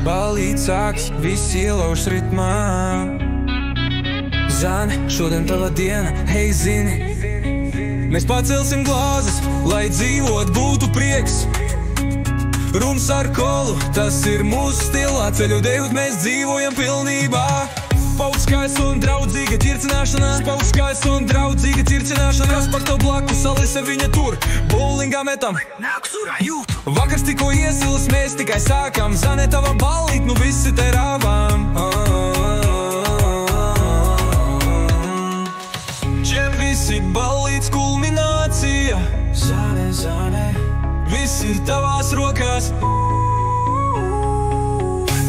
Balīt sāks, viss ielauž ritmā. Zani, šodien tava diena, hei zini, mēs pacelsim glāzes, lai dzīvot būtu prieks. Runas ar kolu, tas ir mūsu stilā, ceļu dejot mēs dzīvojam pilnībā. Pauskais un draudzīga ķircināšanās, pauskais un draudzīga ķircināšanās. Kas par to blakus, Alise viņa tur, bowlingā metam, nāk surā jūtu. Vakars tikko iesilas, mēs tikai sākam, Zane tava balīt, nu visi te rāvām. Čem visi balīts kulminācija, Zane, Zane, viss ir tavās rokās.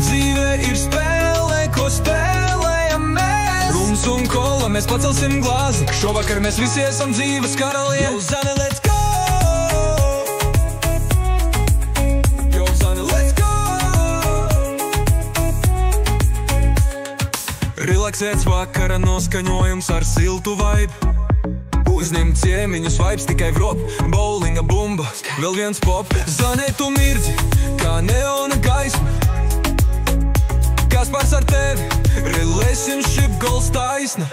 Dzīve ir spēle, ko spēlējam mēs. Rums un kola, mēs pacelsim glāzi, šovakar mēs visi esam dzīves karalie. Yo, Zane, let's go! Yo, Zane, let's go! Relaksēts vakara noskaņojums ar siltu vibe. Uzņem ciemiņus, vibes tikai vrop, bowlinga bumba, vēl viens pop. Zane, tu mirdzi, kā neona gaisma. Kaspars ar tevi, relationship goals taisna.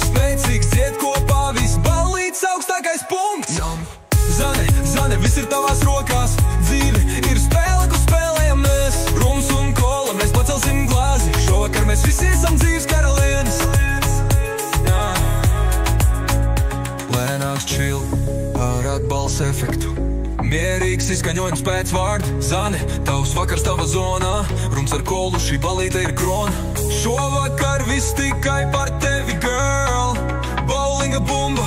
Spēcīgs dzied kopā, viss balīts augstākais punkts. Zane, Zane, viss ir tavās rokās, dzīve ir spēle, ko spēlējam mēs. Rums un kola, mēs pacelsim glāzi, šovakar mēs visi esam dzīves karalienes. Lēnāks chill ar atbalsts efektu, mierīgs izskaņojums pēc vārda. Zane, tavs vakars tava zonā, rums ar kolu, šī balīte ir krona. Šovakar viss tikai par tevi, girl, bowlinga bumba.